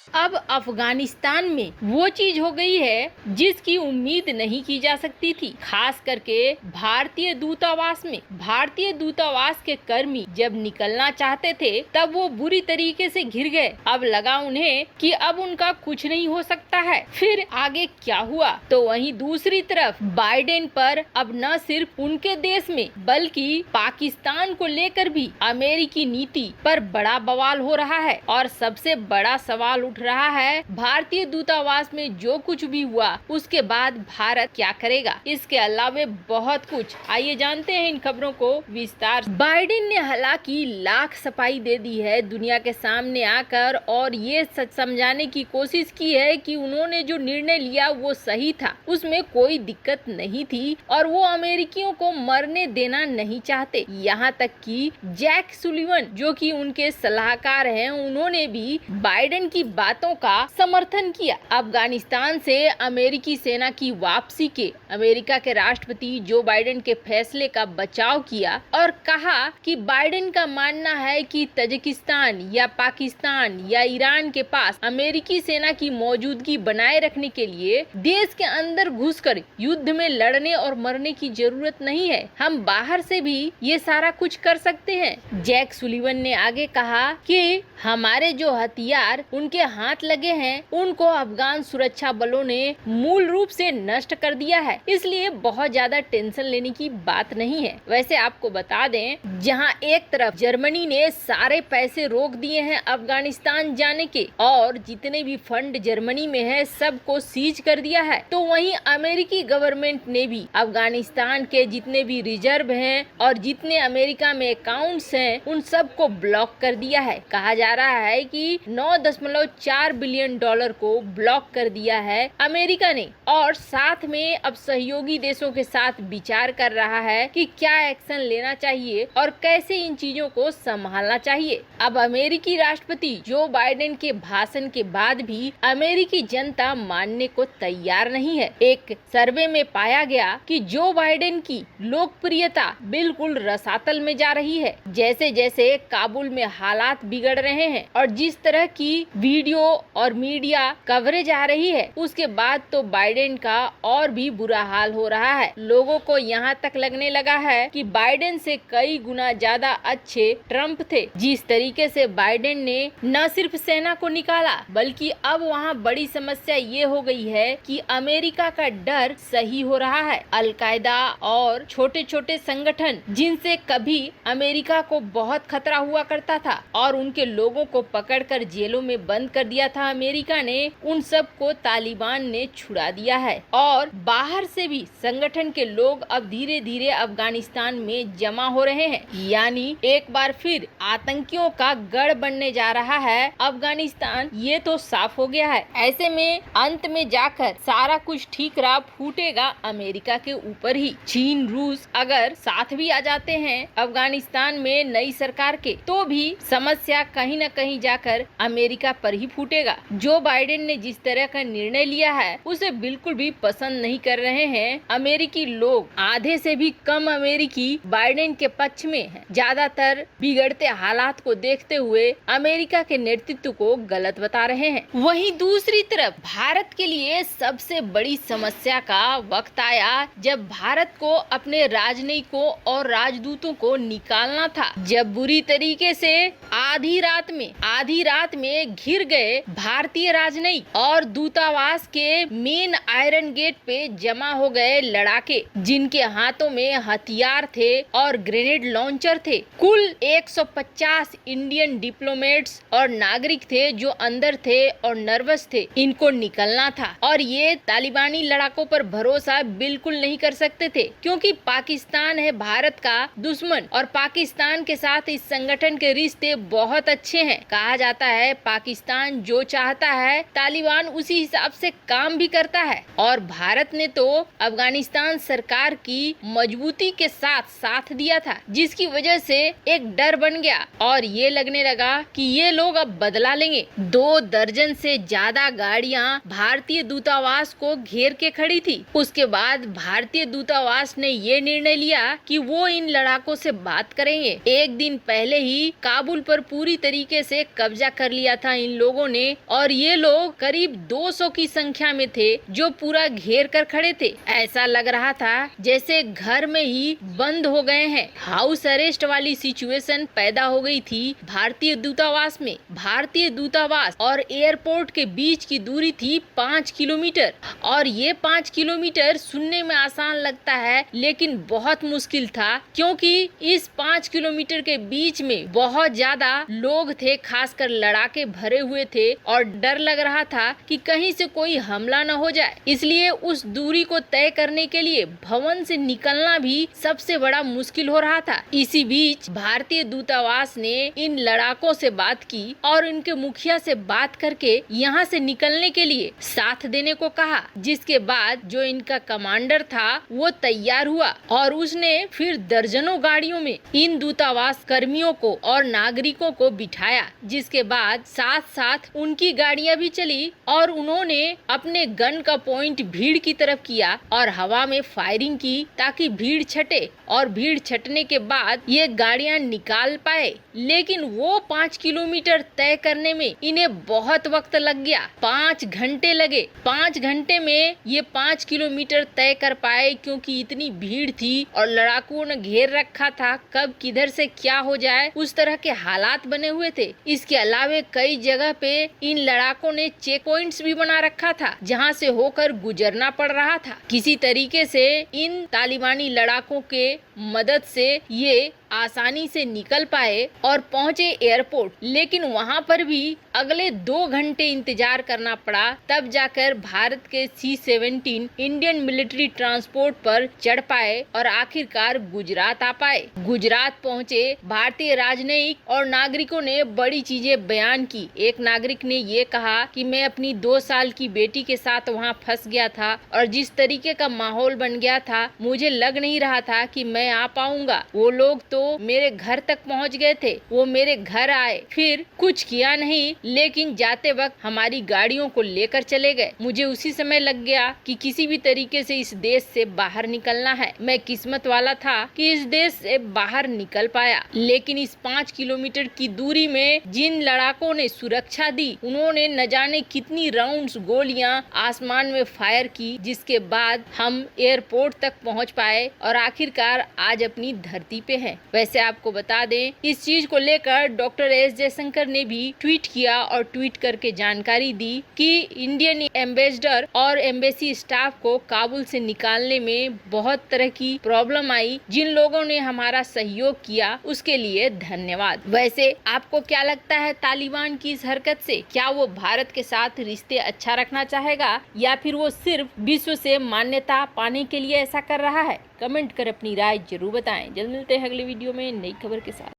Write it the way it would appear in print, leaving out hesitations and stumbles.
अब अफगानिस्तान में वो चीज हो गई है जिसकी उम्मीद नहीं की जा सकती थी। खास करके भारतीय दूतावास के कर्मी जब निकलना चाहते थे तब वो बुरी तरीके से घिर गए। अब लगा उन्हें कि अब उनका कुछ नहीं हो सकता है। फिर आगे क्या हुआ तो वहीं दूसरी तरफ बाइडेन पर अब न सिर्फ उनके देश में बल्कि पाकिस्तान को लेकर भी अमेरिकी नीति पर बड़ा बवाल हो रहा है। और सबसे बड़ा सवाल उठ रहा है भारतीय दूतावास में जो कुछ भी हुआ उसके बाद भारत क्या करेगा। इसके अलावा बहुत कुछ, आइए जानते हैं इन खबरों को विस्तार से। बाइडेन ने हालांकि लाख सफाई दे दी है दुनिया के सामने आकर और ये सच समझाने की कोशिश की है कि उन्होंने जो निर्णय लिया वो सही था, उसमें कोई दिक्कत नहीं थी और वो अमेरिकियों को मरने देना नहीं चाहते। यहाँ तक कि जैक सुलिवन जो कि उनके सलाहकार हैं, उन्होंने भी बाइडेन की बातों का समर्थन किया। अफगानिस्तान से अमेरिकी सेना की वापसी के अमेरिका के राष्ट्रपति जो बाइडेन के फैसले का बचाव किया और कहा कि बाइडेन का मानना है कि तजिकिस्तान या पाकिस्तान या ईरान के पास अमेरिकी सेना की मौजूदगी बनाए रखने के लिए देश के अंदर घुसकर युद्ध में लड़ने और मरने की जरूरत नहीं है। हम बाहर से भी ये सारा कुछ कर सकते हैं। जैक सुलिवन ने आगे कहा कि हमारे जो हथियार उनके हाथ लगे हैं उनको अफगान सुरक्षा बलों ने मूल रूप से नष्ट कर दिया है, इसलिए बहुत ज्यादा टेंशन लेने की बात नहीं है। वैसे आपको बता दें, जहां एक तरफ जर्मनी ने सारे पैसे रोक दिए हैं अफगानिस्तान जाने के और जितने भी फंड जर्मनी में है सबको सीज कर दिया है, तो वहीं अमेरिकी गवर्नमेंट ने भी अफगानिस्तान के जितने भी रिजर्व हैं और जितने अमेरिका में अकाउंट्स हैं उन सबको ब्लॉक कर दिया है। कहा जा रहा है कि 9.4 बिलियन डॉलर को ब्लॉक कर दिया है अमेरिका ने और साथ में अब सहयोगी देशों के साथ विचार कर रहा है कि क्या एक्शन लेना चाहिए और कैसे इन चीजों को संभालना चाहिए। अब अमेरिकी राष्ट्रपति जो बाइडेन के भाषण के बाद भी अमेरिकी जनता मानने को तैयार नहीं है। एक सर्वे में पाया गया कि जो बाइडेन की लोकप्रियता बिल्कुल रसातल में जा रही है। जैसे जैसे काबुल में हालात बिगड़ रहे हैं और जिस तरह की वीडियो और मीडिया कवरेज आ रही है उसके बाद तो बाइडेन का और भी बुरा हाल हो रहा है। लोगों को यहाँ तक लगने लगा है कि बाइडेन से कई गुना ज्यादा अच्छे ट्रम्प थे। जिस तरीके से बाइडेन ने न सिर्फ सेना को निकाला बल्कि अब वहाँ बड़ी समस्या ये हो गई है कि अमेरिका का डर सही हो रहा है। अलकायदा और छोटे छोटे संगठन जिनसे कभी अमेरिका को बहुत खतरा हुआ करता था और उनके लोगों को पकड़कर जेलों में बंद कर दिया था अमेरिका ने, उन सब को तालिबान ने छुड़ा दिया है और बाहर से भी संगठन के लोग अब धीरे धीरे अफगानिस्तान में जमा हो रहे हैं। यानी एक बार फिर आतंकियों का गढ़ बनने जा रहा है अफगानिस्तान, ये तो साफ हो गया है। ऐसे में अंत में जाकर सारा कुछ ठीक राह फूटेगा अमेरिका के ऊपर ही। चीन रूस अगर साथ भी आ जाते हैं अफगानिस्तान में नई सरकार के तो भी समस्या कहीं न कहीं जाकर अमेरिका पर ही फूटेगा। जो बाइडेन ने जिस तरह का निर्णय लिया है उसे बिल्कुल भी पसंद नहीं कर रहे हैं अमेरिकी लोग। आधे से भी कम अमेरिकी बाइडेन के पक्ष में हैं। ज्यादातर बिगड़ते हालात को देखते हुए अमेरिका के नेतृत्व को गलत बता रहे हैं। वहीं दूसरी तरफ भारत के लिए सबसे बड़ी समस्या का वक्त आया जब भारत को अपने राजनयिकों और राजदूतों को निकालना था। जब बुरी तरीके से आधी रात में घिर गए भारतीय राजनयिक और दूतावास के मेन आयरन गेट पे जमा हो गए लड़ाके जिनके हाथों में हथियार थे और ग्रेनेड लॉन्चर थे। कुल 150 इंडियन डिप्लोमेट्स और नागरिक थे जो अंदर थे और नर्वस थे। इनको निकलना था और ये तालिबानी लड़ाकों पर भरोसा बिल्कुल नहीं कर सकते थे क्योंकि पाकिस्तान है भारत का दुश्मन और पाकिस्तान के साथ इस संगठन के रिश्ते बहुत अच्छे हैं। कहा जाता है पाकिस्तान जो चाहता है तालिबान उसी हिसाब से काम भी करता है और भारत ने तो अफगानिस्तान सरकार की मजबूती के साथ दिया था जिसकी वजह से एक डर बन गया और ये लगने लगा कि ये लोग अब बदला लेंगे। 2 दर्जन से ज्यादा गाड़ियां भारतीय दूतावास को घेर के खड़ी थी। उसके बाद भारतीय दूतावास ने ये निर्णय लिया कि वो इन लड़ाकों से बात करेंगे। एक दिन पहले ही काबुल पर पूरी तरीके से कब्जा कर लिया था इन लोगों लोगों ने, और ये लोग करीब 200 की संख्या में थे जो पूरा घेर कर खड़े थे। ऐसा लग रहा था जैसे घर में ही बंद हो गए हैं। हाउस अरेस्ट वाली सिचुएशन पैदा हो गई थी भारतीय दूतावास में। भारतीय दूतावास और एयरपोर्ट के बीच की दूरी थी 5 किलोमीटर, और ये 5 किलोमीटर सुनने में आसान लगता है लेकिन बहुत मुश्किल था, क्योंकि इस 5 किलोमीटर के बीच में बहुत ज्यादा लोग थे, खासकर लड़ाके भरे हुए थे, और डर लग रहा था कि कहीं से कोई हमला न हो जाए। इसलिए उस दूरी को तय करने के लिए भवन से निकलना भी सबसे बड़ा मुश्किल हो रहा था। इसी बीच भारतीय दूतावास ने इन लड़ाकों से बात की और इनके मुखिया से बात करके यहाँ से निकलने के लिए साथ देने को कहा, जिसके बाद जो इनका कमांडर था वो तैयार हुआ और उसने फिर दर्जनों गाड़ियों में इन दूतावास कर्मियों को और नागरिकों को बिठाया, जिसके बाद साथ साथ उनकी गाड़ियां भी चली और उन्होंने अपने गन का पॉइंट भीड़ की तरफ किया और हवा में फायरिंग की ताकि भीड़ छटे, और भीड़ छटने के बाद ये गाड़ियां निकाल पाए। लेकिन वो 5 किलोमीटर तय करने में इन्हें बहुत वक्त लग गया, 5 घंटे लगे। 5 घंटे में ये 5 किलोमीटर तय कर पाए, क्योंकि इतनी भीड़ थी और लड़ाकुओं ने घेर रखा था, कब किधर से क्या हो जाए उस तरह के हालात बने हुए थे। इसके अलावे कई जगह पे इन लड़ाकों ने चेक पॉइंट्स भी बना रखा था जहाँ से होकर गुजरना पड़ रहा था। किसी तरीके से इन तालिबानी लड़ाकों के मदद से ये आसानी से निकल पाए और पहुंचे एयरपोर्ट, लेकिन वहां पर भी अगले 2 घंटे इंतजार करना पड़ा, तब जाकर भारत के C-17 इंडियन मिलिट्री ट्रांसपोर्ट पर चढ़ पाए और आखिरकार गुजरात आ पाए। गुजरात पहुंचे भारतीय राजनयिक और नागरिकों ने बड़ी चीजें बयान की। एक नागरिक ने ये कहा कि मैं अपनी 2 साल की बेटी के साथ वहां फंस गया था और जिस तरीके का माहौल बन गया था मुझे लग नहीं रहा था कि मैं आ पाऊंगा। वो लोग तो मेरे घर तक पहुंच गए थे, वो मेरे घर आए, फिर कुछ किया नहीं, लेकिन जाते वक्त हमारी गाड़ियों को लेकर चले गए। मुझे उसी समय लग गया कि किसी भी तरीके से इस देश से बाहर निकलना है। मैं किस्मत वाला था कि इस देश से बाहर निकल पाया, लेकिन इस 5 किलोमीटर की दूरी में जिन लड़ाकों ने सुरक्षा दी, उन्होंने न जाने कितनी राउंड्स गोलियां आसमान में फायर की, जिसके बाद हम एयरपोर्ट तक पहुंच पाए और आखिरकार आज अपनी धरती पे हैं। वैसे आपको बता दें, इस चीज को लेकर डॉक्टर एस जयशंकर ने भी ट्वीट किया और ट्वीट करके जानकारी दी कि इंडियन एम्बेसडर और एम्बेसी स्टाफ को काबुल से निकालने में बहुत तरह की प्रॉब्लम आई। जिन लोगों ने हमारा सहयोग किया उसके लिए धन्यवाद। वैसे आपको क्या लगता है तालिबान की इस हरकत से? क्या वो भारत के साथ रिश्ते अच्छा रखना चाहेगा या फिर वो सिर्फ विश्व से मान्यता पाने के लिए ऐसा कर रहा है? कमेंट कर अपनी राय जरूर बताएं। जल्द मिलते हैं अगले वीडियो में नई खबर के साथ।